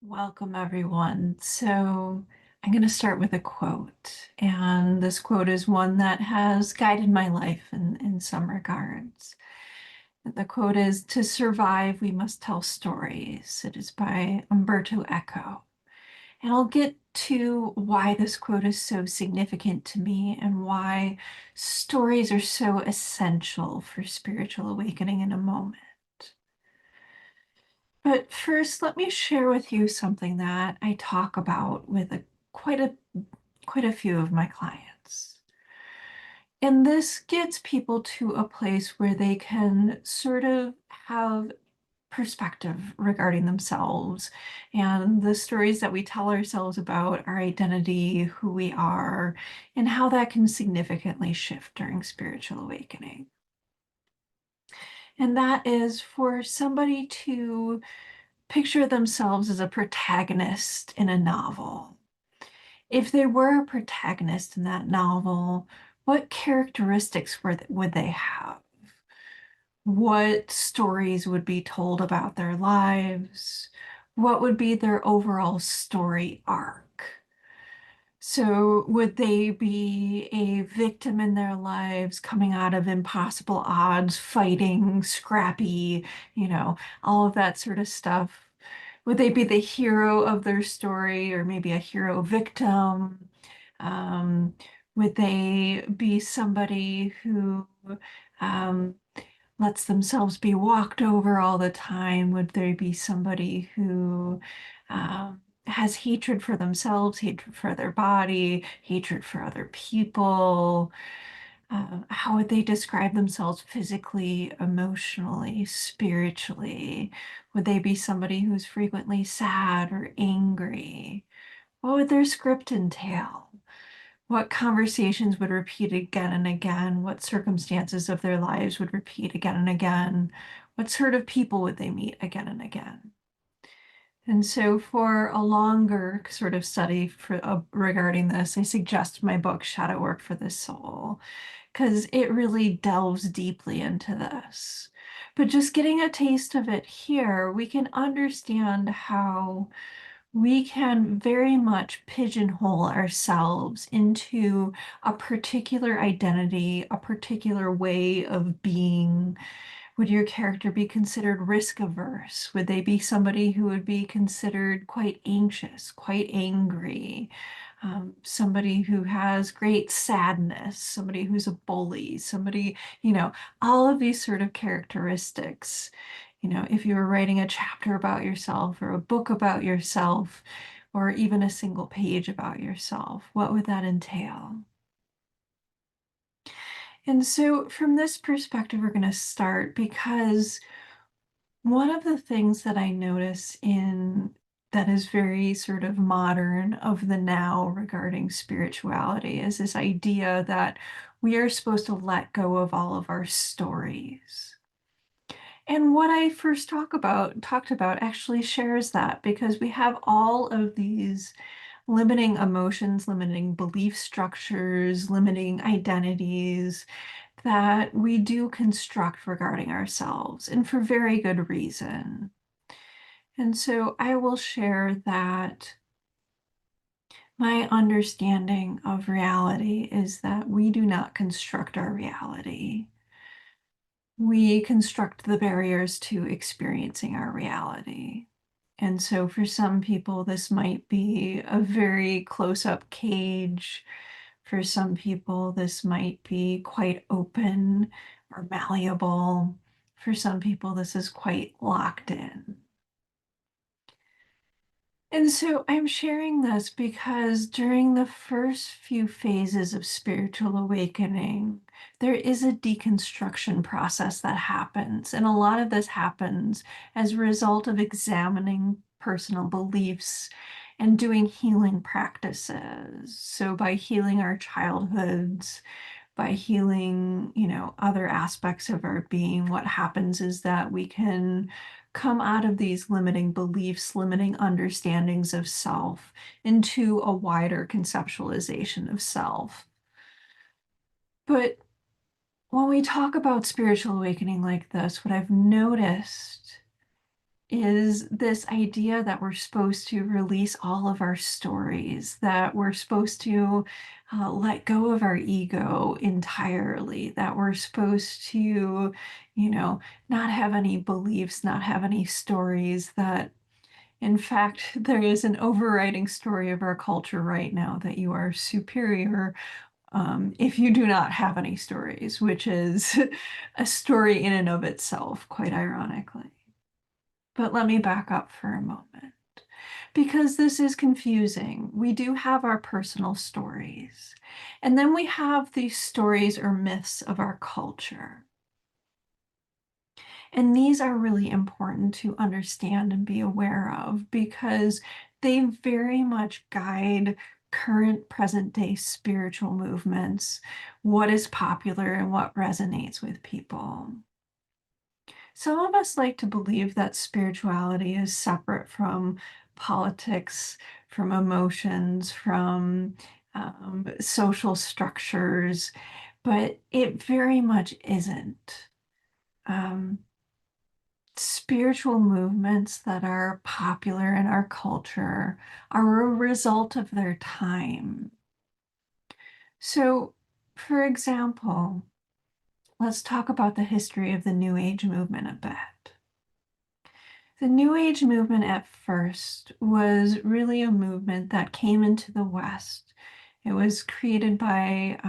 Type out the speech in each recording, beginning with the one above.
Welcome, everyone. So, I'm going to start with a quote. And this quote is one that has guided my life in some regards. The quote is, "To survive, we must tell stories." It is by Umberto Eco. And I'll get to why this quote is so significant to me and why stories are so essential for spiritual awakening in a moment. But first, let me share with you something that I talk about with quite a quite a few of my clients. And this gets people to a place where they can sort of have perspective regarding themselves and the stories that we tell ourselves about our identity, who we are, and how that can significantly shift during spiritual awakening. And that is for somebody to picture themselves as a protagonist in a novel. If they were a protagonist in that novel, what characteristics would they have? What stories would be told about their lives? What would be their overall story arc? So, would they be a victim in their lives coming out of impossible odds, fighting, scrappy, all of that sort of stuff? Would they be the hero of their story or maybe a hero victim? Um, would they be somebody who um, lets themselves be walked over all the time? Would they be somebody who has hatred for themselves, hatred for their body, hatred for other people? How would they describe themselves physically, emotionally, spiritually? Would they be somebody who's frequently sad or angry? What would their script entail? What conversations would repeat again and again? What circumstances of their lives would repeat again and again? What sort of people would they meet again and again? And so, for a longer sort of study regarding this, I suggest my book, Shadow Work for the Soul, because it really delves deeply into this. But just getting a taste of it here, we can understand how we can very much pigeonhole ourselves into a particular identity, a particular way of being. Would your character be considered risk averse? Would they be somebody who would be considered quite anxious, quite angry? Somebody who has great sadness, somebody who's a bully, somebody, all of these sort of characteristics. If you were writing a chapter about yourself or a book about yourself, or even a single page about yourself, what would that entail? And so, from this perspective, we're going to start because one of the things that I notice in that is very sort of modern of the now regarding spirituality is this idea that we are supposed to let go of all of our stories. And what I first talked about actually shares that because we have all of these limiting emotions, limiting belief structures, limiting identities that we do construct regarding ourselves, and for very good reason. And so I will share that my understanding of reality is that we do not construct our reality. We construct the barriers to experiencing our reality. And so for some people, this might be a very close-up cage. For some people, this might be quite open or malleable. For some people, this is quite locked in. And so I'm sharing this because during the first few phases of spiritual awakening, there is a deconstruction process that happens. And a lot of this happens as a result of examining personal beliefs and doing healing practices. So by healing our childhoods, by healing, other aspects of our being, what happens is that we can come out of these limiting beliefs, limiting understandings of self into a wider conceptualization of self. But when we talk about spiritual awakening like this, what I've noticed is this idea that we're supposed to release all of our stories, that we're supposed to let go of our ego entirely, that we're supposed to, not have any beliefs, not have any stories, that in fact, there is an overriding story of our culture right now that you are superior if you do not have any stories, which is a story in and of itself, quite ironically. But let me back up for a moment because this is confusing. We do have our personal stories, and then we have these stories or myths of our culture. And these are really important to understand and be aware of because they very much guide current present day spiritual movements, what is popular and what resonates with people. Some of us like to believe that spirituality is separate from politics, from emotions, from social structures, but it very much isn't. Um, Spiritual movements that are popular in our culture are a result of their time. So, for example, let's talk about the history of the New Age movement a bit. The New Age movement at first was really a movement that came into the West. It was created by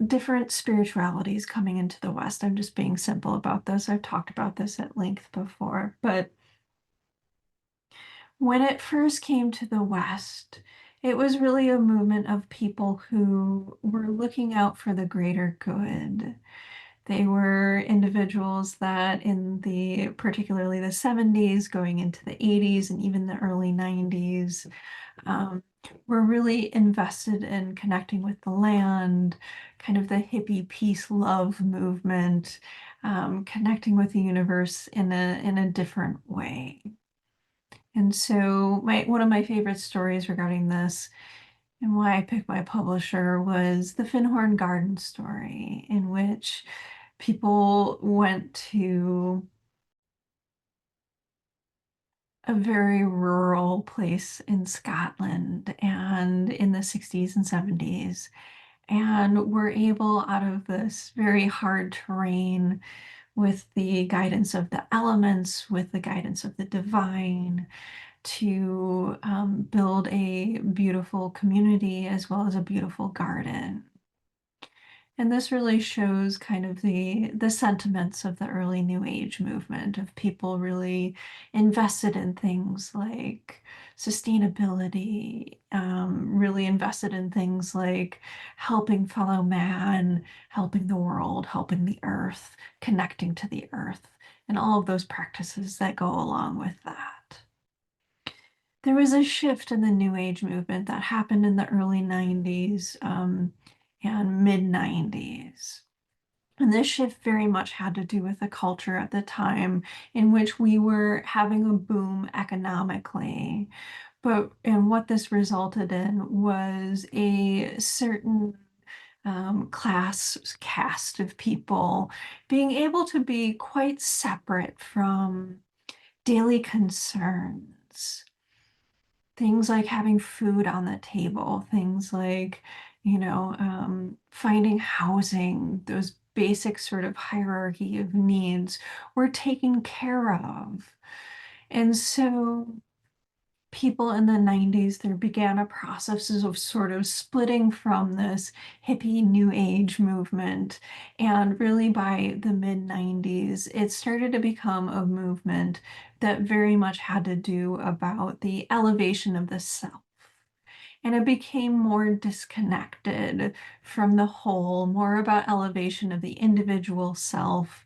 different spiritualities coming into the West. I'm just being simple about this. I've talked about this at length before, but when it first came to the West, it was really a movement of people who were looking out for the greater good. They were individuals that particularly the 70s, going into the 80s, and even the early 90s, um, were really invested in connecting with the land, kind of the hippie peace love movement, connecting with the universe in a different way. And so one of my favorite stories regarding this and why I picked my publisher was the Finhorn Garden story, in which people went to a very rural place in Scotland and in the 60s and 70s and were able, out of this very hard terrain, with the guidance of the elements, with the guidance of the divine, to build a beautiful community as well as a beautiful garden. And this really shows kind of the sentiments of the early New Age movement of people really invested in things like sustainability, really invested in things like helping fellow man, helping the world, helping the earth, connecting to the earth, and all of those practices that go along with that. There was a shift in the New Age movement that happened in the early 90s and mid 90s. And this shift very much had to do with the culture at the time in which we were having a boom economically. And what this resulted in was a certain cast of people being able to be quite separate from daily concerns. Things like having food on the table, things like, finding housing, those basic sort of hierarchy of needs were taken care of. And so people in the 90s, there began a process of sort of splitting from this hippie new age movement. And really by the mid 90s, it started to become a movement that very much had to do about the elevation of the self. And it became more disconnected from the whole, more about elevation of the individual self.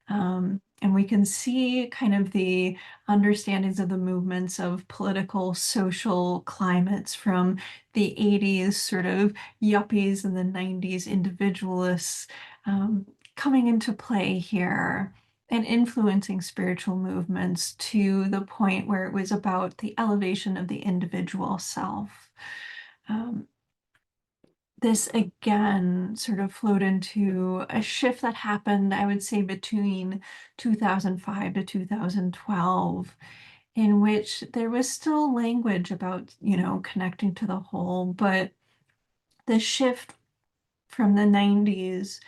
And we can see kind of the understandings of the movements of political, social climates from the 80s, sort of yuppies, and the 90s individualists coming into play here and influencing spiritual movements to the point where it was about the elevation of the individual self. Um, this again sort of flowed into a shift that happened, I would say, between 2005 to 2012, in which there was still language about, connecting to the whole, but the shift from the 90s.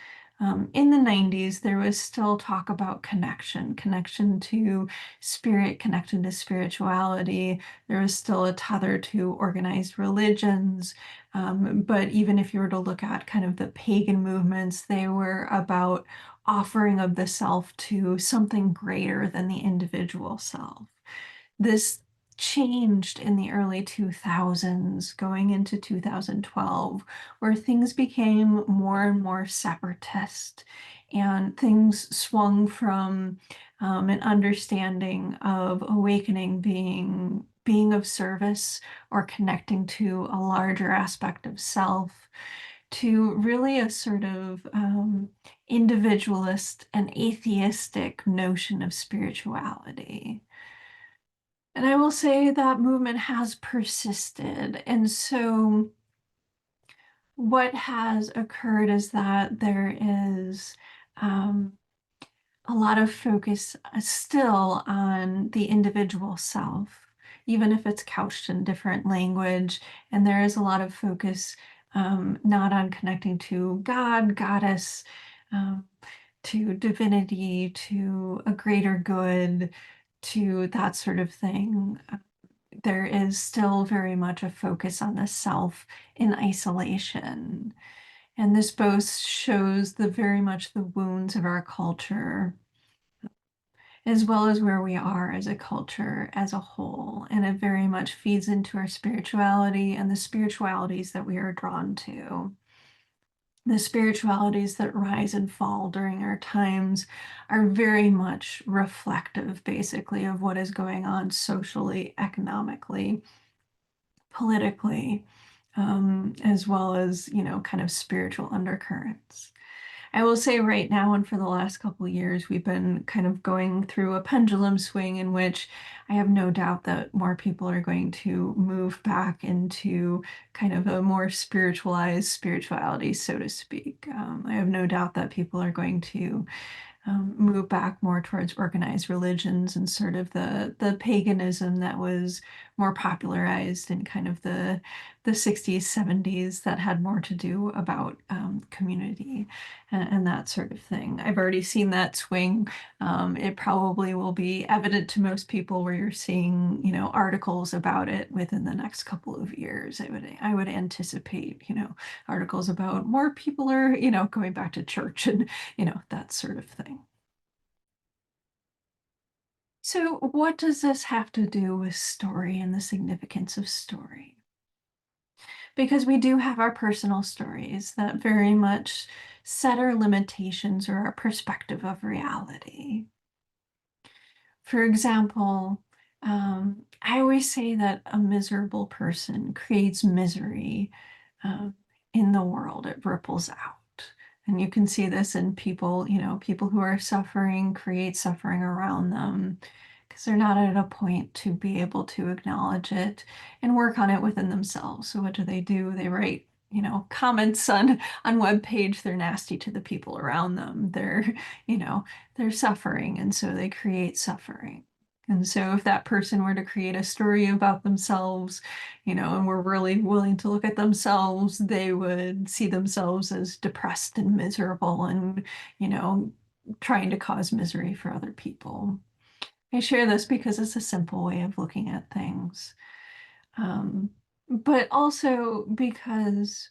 In the 90s, there was still talk about connection to spirit, connection to spirituality. There was still a tether to organized religions. But even if you were to look at kind of the pagan movements, they were about offering of the self to something greater than the individual self. This changed in the early 2000s, going into 2012, where things became more and more separatist, and things swung from an understanding of awakening being of service or connecting to a larger aspect of self, to really a sort of individualist and atheistic notion of spirituality. And I will say that movement has persisted. And so what has occurred is that there is um, a lot of focus still on the individual self, even if it's couched in different language. And there is a lot of focus not on connecting to God, goddess, um, to divinity, to a greater good, to that sort of thing. There is still very much a focus on the self in isolation. And this both shows the very much the wounds of our culture, as well as where we are as a culture as a whole. And it very much feeds into our spirituality and the spiritualities that we are drawn to. The spiritualities that rise and fall during our times are very much reflective, basically, of what is going on socially, economically, politically, as well as, kind of spiritual undercurrents. I will say right now, and for the last couple of years, we've been kind of going through a pendulum swing in which I have no doubt that more people are going to move back into kind of a more spiritualized spirituality, so to speak. I have no doubt that people are going to move back more towards organized religions and sort of the paganism that was more popularized in kind of the 60s, 70s, that had more to do about community and that sort of thing. I've already seen that swing. It probably will be evident to most people where you're seeing, articles about it within the next couple of years. I would anticipate, articles about more people are, going back to church and, that sort of thing. So, what does this have to do with story and the significance of story? Because we do have our personal stories that very much set our limitations or our perspective of reality. For example, I always say that a miserable person creates misery uh, in the world. It ripples out. And you can see this in people, people who are suffering create suffering around them because they're not at a point to be able to acknowledge it and work on it within themselves. So what do? They write, comments on web page. They're nasty to the people around them. You know, they're suffering, and so they create suffering. And so if that person were to create a story about themselves, and were really willing to look at themselves, they would see themselves as depressed and miserable and, you know, trying to cause misery for other people. I share this because it's a simple way of looking at things. Um, but also because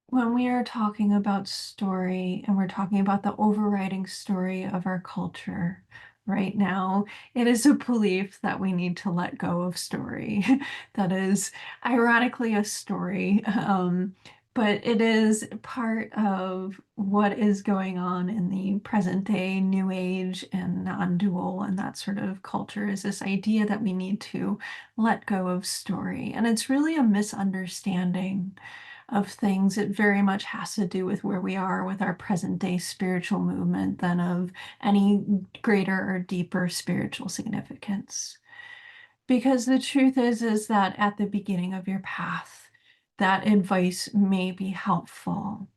when we are talking about story and we're talking about the overriding story of our culture right now, it is a belief that we need to let go of story. That is ironically a story, but it is part of what is going on in the present day new age and non-dual and that sort of culture, is this idea that we need to let go of story. And it's really a misunderstanding of things. It very much has to do with where we are with our present day spiritual movement than of any greater or deeper spiritual significance. Because the truth is that at the beginning of your path, that advice may be helpful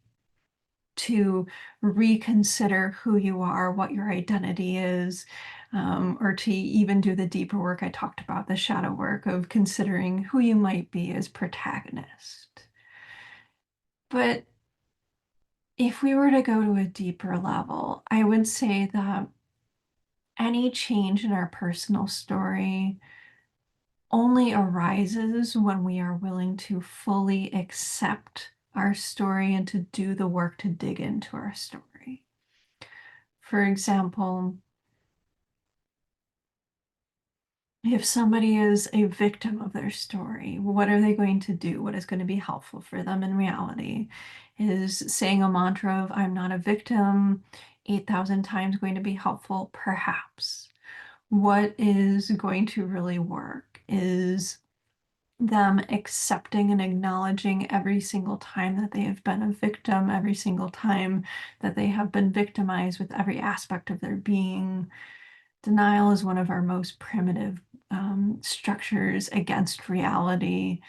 to reconsider who you are, what your identity is, or to even do the deeper work I talked about, the shadow work of considering who you might be as protagonist. But if we were to go to a deeper level, I would say that any change in our personal story only arises when we are willing to fully accept our story and to do the work to dig into our story. For example, if somebody is a victim of their story, what are they going to do? What is going to be helpful for them in reality? Is saying a mantra of "I'm not a victim" 8,000 times going to be helpful? Perhaps. What is going to really work is them accepting and acknowledging every single time that they have been a victim, every single time that they have been victimized with every aspect of their being. Denial is one of our most primitive structures against reality.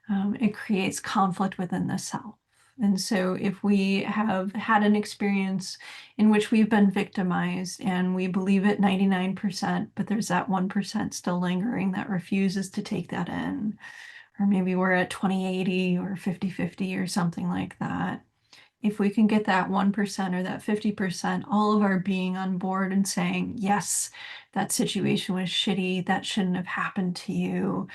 It creates conflict within the self. And so, if we have had an experience in which we've been victimized and we believe it 99%, but there's that 1% still lingering that refuses to take that in, or maybe we're at 20/80 or 50/50 or something like that. If we can get that 1% or that 50%, all of our being on board and saying, yes, that situation was shitty, that shouldn't have happened to you,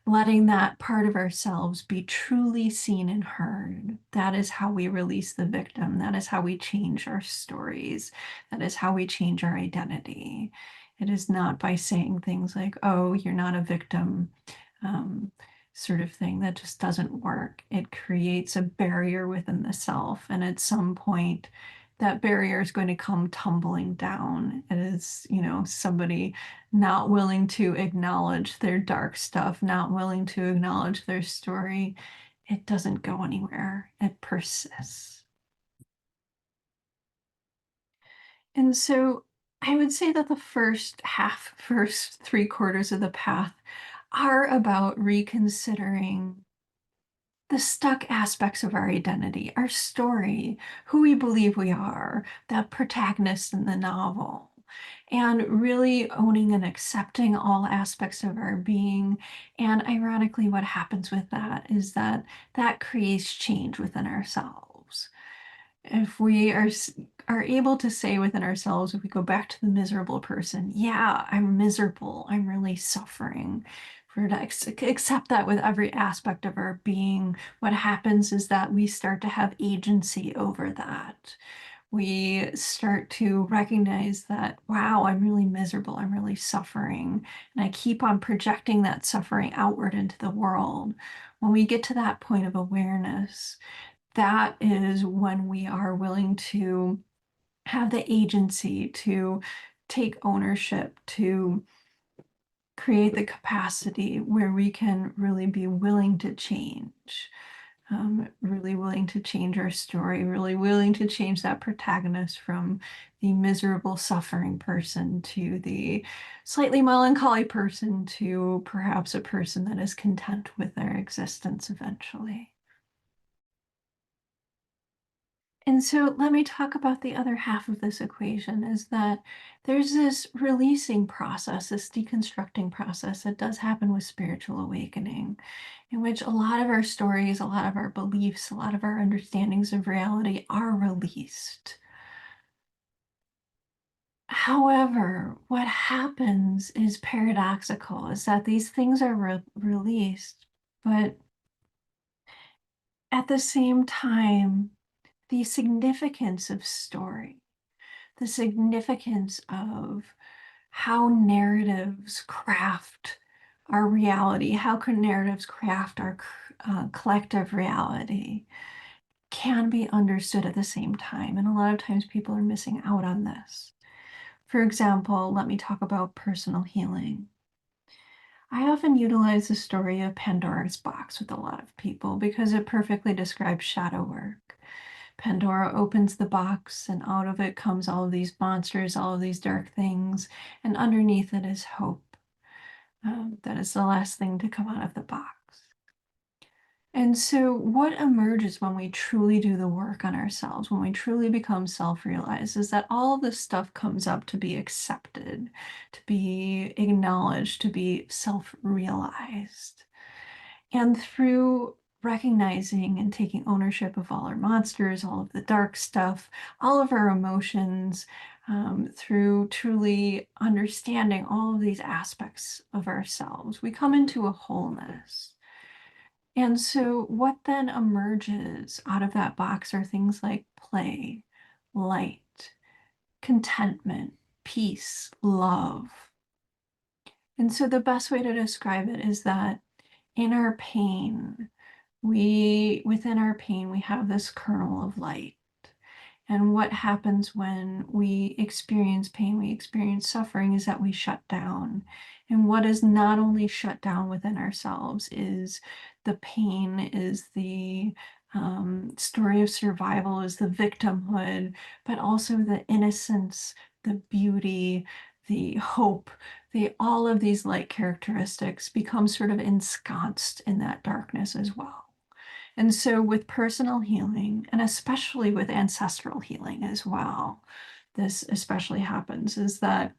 letting that part of ourselves be truly seen and heard. That is how we release the victim. That is how we change our stories. That is how we change our identity. It is not by saying things like, oh, you're not a victim, um, sort of thing. That just doesn't work. It creates a barrier within the self. And at some point, that barrier is going to come tumbling down. It is, somebody not willing to acknowledge their dark stuff, not willing to acknowledge their story. It doesn't go anywhere. It persists. And so I would say that the first 3/4 of the path are about reconsidering the stuck aspects of our identity, our story, who we believe we are, that protagonist in the novel, and really owning and accepting all aspects of our being. And ironically, what happens with that is that that creates change within ourselves. If we are able to say within ourselves, if we go back to the miserable person, yeah, I'm miserable, I'm really suffering. For to accept that with every aspect of our being, what happens is that we start to have agency over that. We start to recognize that, wow, I'm really miserable, I'm really suffering, and I keep on projecting that suffering outward into the world. When we get to that point of awareness, that is when we are willing to have the agency to take ownership, to create the capacity where we can really be willing to change, really willing to change our story, really willing to change that protagonist from the miserable, suffering person to the slightly melancholy person to perhaps a person that is content with their existence eventually. And so let me talk about the other half of this equation is that there's this releasing process, this deconstructing process that does happen with spiritual awakening, in which a lot of our stories, a lot of our beliefs, a lot of our understandings of reality are released. However, what happens is paradoxical, is that these things are released, but at the same time, the significance of story, the significance of how narratives craft our reality, how can narratives craft our collective reality, can be understood at the same time. And a lot of times people are missing out on this. For example, let me talk about personal healing. I often utilize the story of Pandora's box with a lot of people because it perfectly describes shadow work. Pandora opens the box, and out of it comes all of these monsters, all of these dark things, and underneath it is hope. That is the last thing to come out of the box. And so, what emerges when we truly do the work on ourselves, when we truly become self realized, is that all of this stuff comes up to be accepted, to be acknowledged, to be self realized. And through recognizing and taking ownership of all our monsters, all of the dark stuff, all of our emotions, through truly understanding all of these aspects of ourselves, we come into a wholeness. And so, what then emerges out of that box are things like play, light, contentment, peace, love. And so, the best way to describe it is that in our pain, within our pain, we have this kernel of light. And what happens when we experience pain, we experience suffering, is that we shut down. And what is not only shut down within ourselves is the pain, is the story of survival, is the victimhood, but also the innocence, the beauty, the hope, all of these light characteristics become sort of ensconced in that darkness as well. And so, with personal healing, and especially with ancestral healing as well, this especially happens is that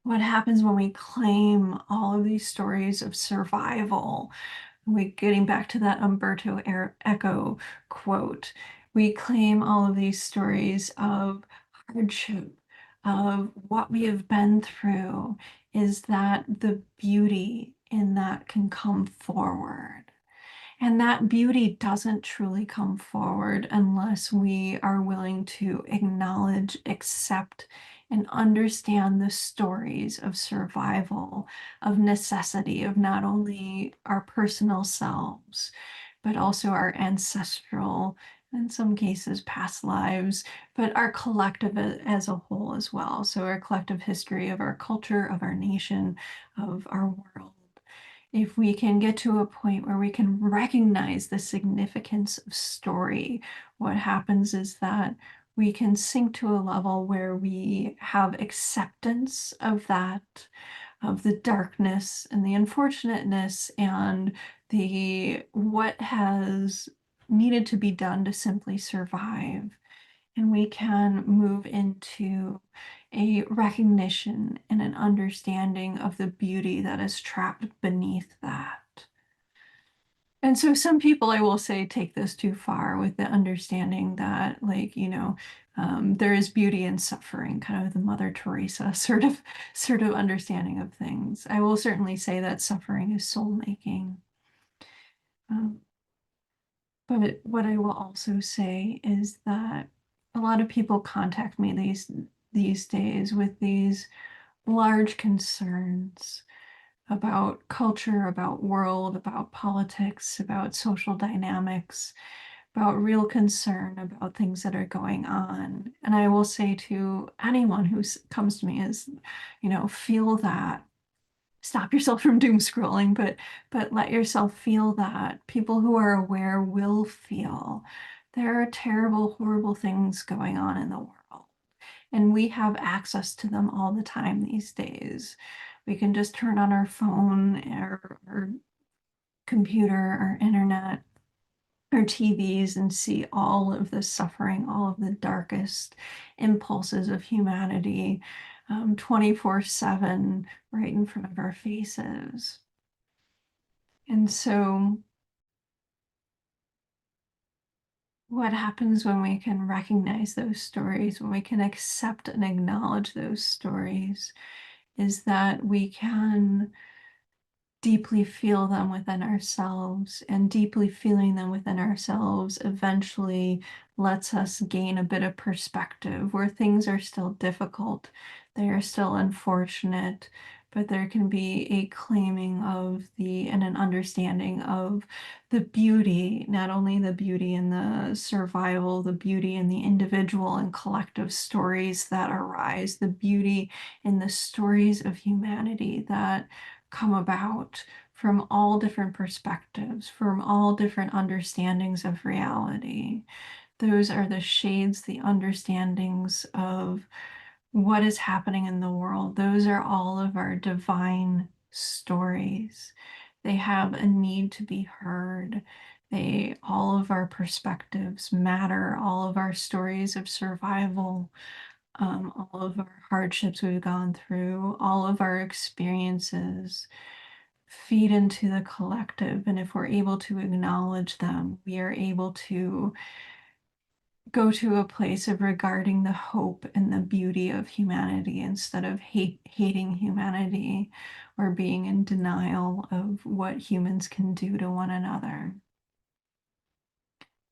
what happens when we claim all of these stories of survival, we getting back to that Umberto Eco quote, we claim all of these stories of hardship, of what we have been through, is that the beauty in that can come forward. And that beauty doesn't truly come forward unless we are willing to acknowledge, accept, and understand the stories of survival, of necessity, of not only our personal selves, but also our ancestral, in some cases, past lives, but our collective as a whole as well. So, our collective history of our culture, of our nation, of our world. If we can get to a point where we can recognize the significance of story, what happens is that we can sink to a level where we have acceptance of that, of the darkness and the unfortunateness and the what has needed to be done to simply survive. And we can move into a recognition and an understanding of the beauty that is trapped beneath that. And so some people, I will say, take this too far with the understanding that, like, there is beauty in suffering, kind of the Mother Teresa sort of understanding of things. I will certainly say that suffering is soul making. Um, but what I will also say is that a lot of people contact me these days with these large concerns about culture, about world, about politics, about social dynamics, about real concern about things that are going on. And I will say to anyone who comes to me is, feel that. Stop yourself from doom scrolling, but let yourself feel that. People who are aware will feel there are terrible, horrible things going on in the world. And we have access to them all the time these days. We can just turn on our phone or computer or internet or TVs and see all of the suffering, all of the darkest impulses of humanity 24/7 right in front of our faces. And so, what happens when we can recognize those stories, when we can accept and acknowledge those stories, is that we can deeply feel them within ourselves, and deeply feeling them within ourselves eventually lets us gain a bit of perspective where things are still difficult, they are still unfortunate, but there can be a claiming of the and an understanding of the beauty, not only the beauty in the survival, the beauty in the individual and collective stories that arise, the beauty in the stories of humanity that come about from all different perspectives, from all different understandings of reality. Those are the shades, the understandings of what is happening in the world. Those are all of our divine stories. They have a need to be heard. All of our perspectives matter, all of our stories of survival, all of our hardships we've gone through, all of our experiences feed into the collective. And if we're able to acknowledge them, we are able to go to a place of regarding the hope and the beauty of humanity instead of hating humanity or being in denial of what humans can do to one another.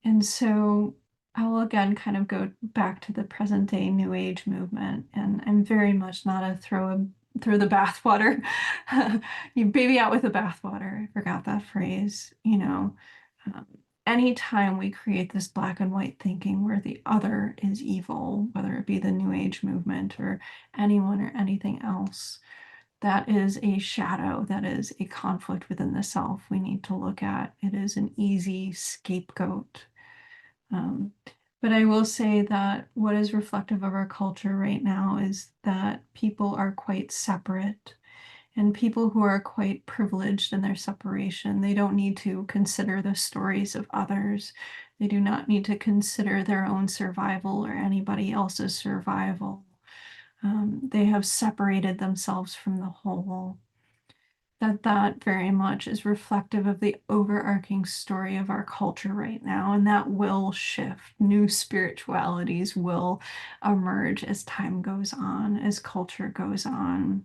And so I will again kind of go back to the present day New Age movement, and I'm very much not a throw the bathwater, you baby out with the bathwater. I forgot that phrase. Um, Anytime we create this black and white thinking where the other is evil, whether it be the New Age movement or anyone or anything else, that is a shadow, that is a conflict within the self we need to look at. It is an easy scapegoat. Um, but I will say that what is reflective of our culture right now is that people are quite separate, and people who are quite privileged in their separation, they don't need to consider the stories of others. They do not need to consider their own survival or anybody else's survival. They have separated themselves from the whole. That very much is reflective of the overarching story of our culture right now, and that will shift. New spiritualities will emerge as time goes on, as culture goes on.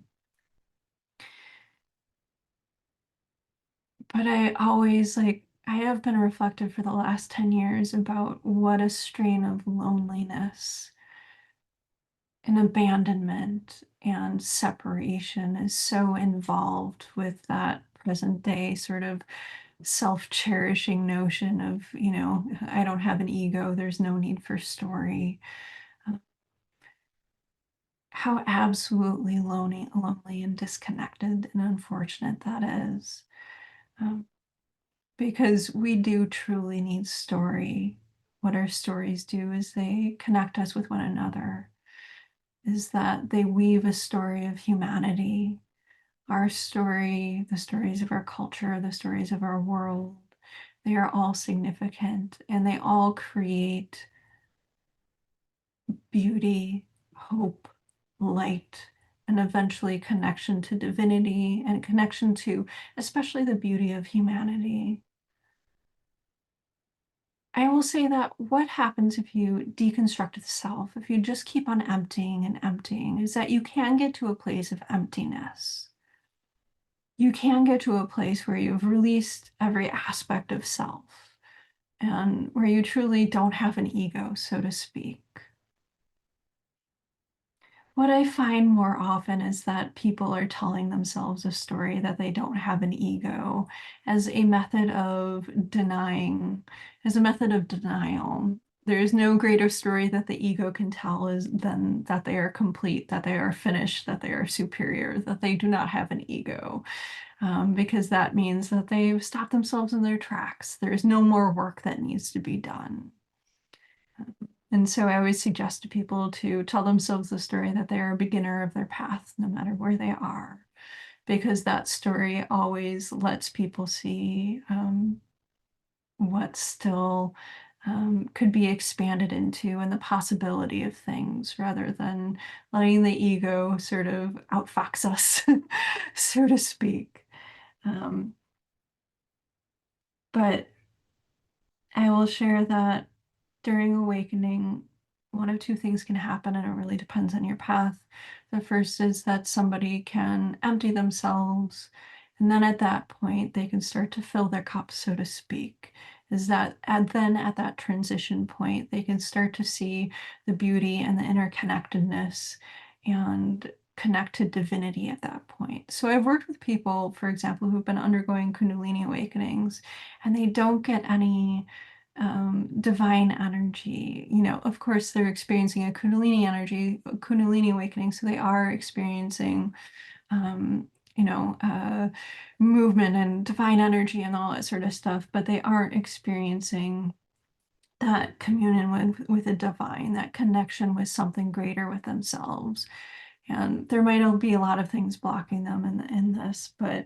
But I have been reflective for the last 10 years about what a strain of loneliness and abandonment and separation is so involved with that present day sort of self-cherishing notion of, I don't have an ego, there's no need for story. Uh, How absolutely lonely and disconnected and unfortunate that is. Um, because we do truly need story. What our stories do is they connect us with one another, is that they weave a story of humanity, our story, the stories of our culture, the stories of our world. They are all significant and they all create beauty, hope, light, and eventually connection to divinity and connection to especially the beauty of humanity. I will say that what happens if you deconstruct the self, if you just keep on emptying and emptying, is that you can get to a place of emptiness. You can get to a place where you've released every aspect of self and where you truly don't have an ego, so to speak. What I find more often is that people are telling themselves a story that they don't have an ego as a method of denying, as a method of denial. There is no greater story that the ego can tell is than that they are complete, that they are finished, that they are superior, that they do not have an ego, because that means that they've stopped themselves in their tracks. There's no more work that needs to be done. And so I always suggest to people to tell themselves the story that they are a beginner of their path, no matter where they are, because that story always lets people see what still could be expanded into and the possibility of things rather than letting the ego sort of outfox us, so to speak. Um, but I will share that during awakening, one of two things can happen, and it really depends on your path. The first is that somebody can empty themselves, and then at that point, they can start to fill their cup, so to speak. Is that and then at that transition point, they can start to see the beauty and the interconnectedness and connect to divinity at that point. So I've worked with people, for example, who've been undergoing Kundalini awakenings, and they don't get any divine energy. Of course, they're experiencing a Kundalini awakening, so they are experiencing, um, movement and divine energy and all that sort of stuff, but they aren't experiencing that communion with the divine, that connection with something greater with themselves. And there might be a lot of things blocking them in this, but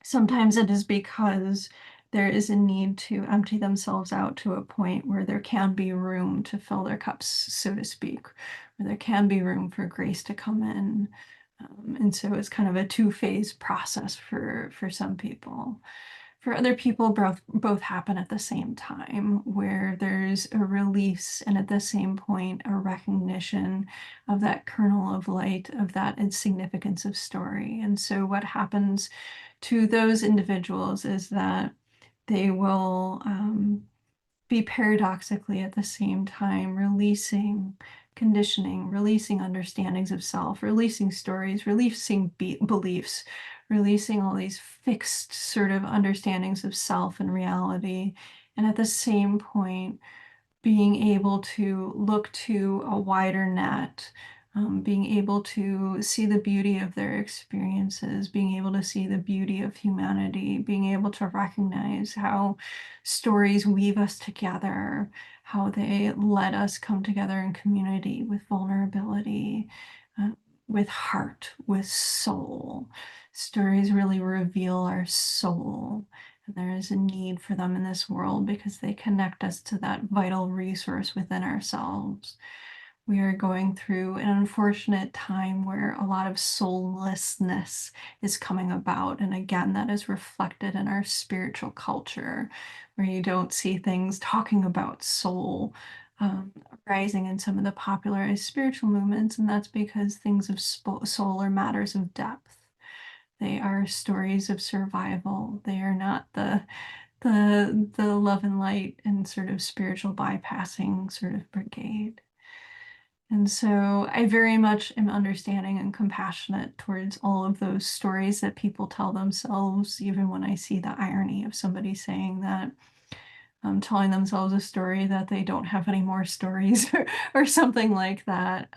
sometimes it is because there is a need to empty themselves out to a point where there can be room to fill their cups, so to speak, where there can be room for grace to come in. And so it's kind of a two-phase process for some people. For other people, both happen at the same time, where there's a release and at the same point a recognition of that kernel of light, of that insignificance of story. And so what happens to those individuals is that they will be paradoxically at the same time releasing conditioning, releasing understandings of self, releasing stories, releasing beliefs, releasing all these fixed sort of understandings of self and reality. And at the same point, being able to look to a wider net, being able to see the beauty of their experiences, being able to see the beauty of humanity, being able to recognize how stories weave us together, how they let us come together in community with vulnerability, uh, with heart, with soul. Stories really reveal our soul. There is a need for them in this world because they connect us to that vital resource within ourselves. We are going through an unfortunate time where a lot of soullessness is coming about. And again, that is reflected in our spiritual culture, where you don't see things talking about soul rising in some of the popularized spiritual movements. And that's because things of soul are matters of depth. They are stories of survival. They are not the love and light and sort of spiritual bypassing sort of brigade. And so I very much am understanding and compassionate towards all of those stories that people tell themselves, even when I see the irony of somebody saying that telling themselves a story that they don't have any more stories or something like that.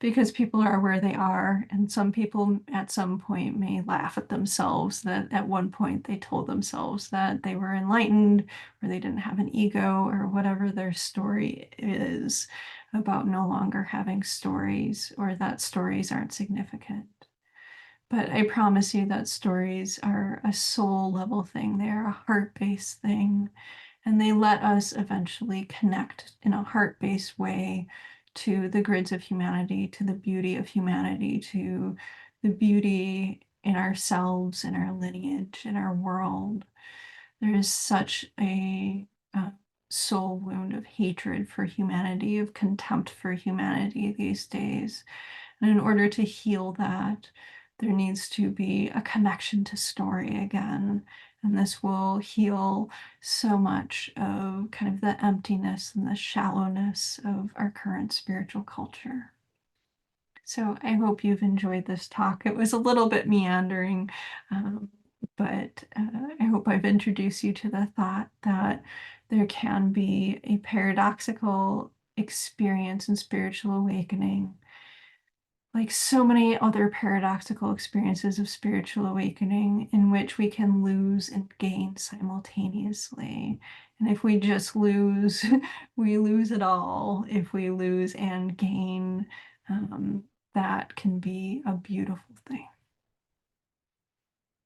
Because people are where they are, and some people at some point may laugh at themselves that at one point they told themselves that they were enlightened or they didn't have an ego or whatever their story is about no longer having stories or that stories aren't significant. But I promise you that stories are a soul level thing. They're a heart-based thing. And they let us eventually connect in a heart-based way to the grids of humanity, to the beauty of humanity, to the beauty in ourselves, in our lineage, in our world. There is such a soul wound of hatred for humanity, of contempt for humanity these days. And in order to heal that, there needs to be a connection to story again. And this will heal so much of kind of the emptiness and the shallowness of our current spiritual culture. So I hope you've enjoyed this talk. It was a little bit meandering, um, but I hope I've introduced you to the thought that there can be a paradoxical experience in spiritual awakening, like so many other paradoxical experiences of spiritual awakening, in which we can lose and gain simultaneously. And if we just lose, we lose it all. If we lose and gain, that can be a beautiful thing.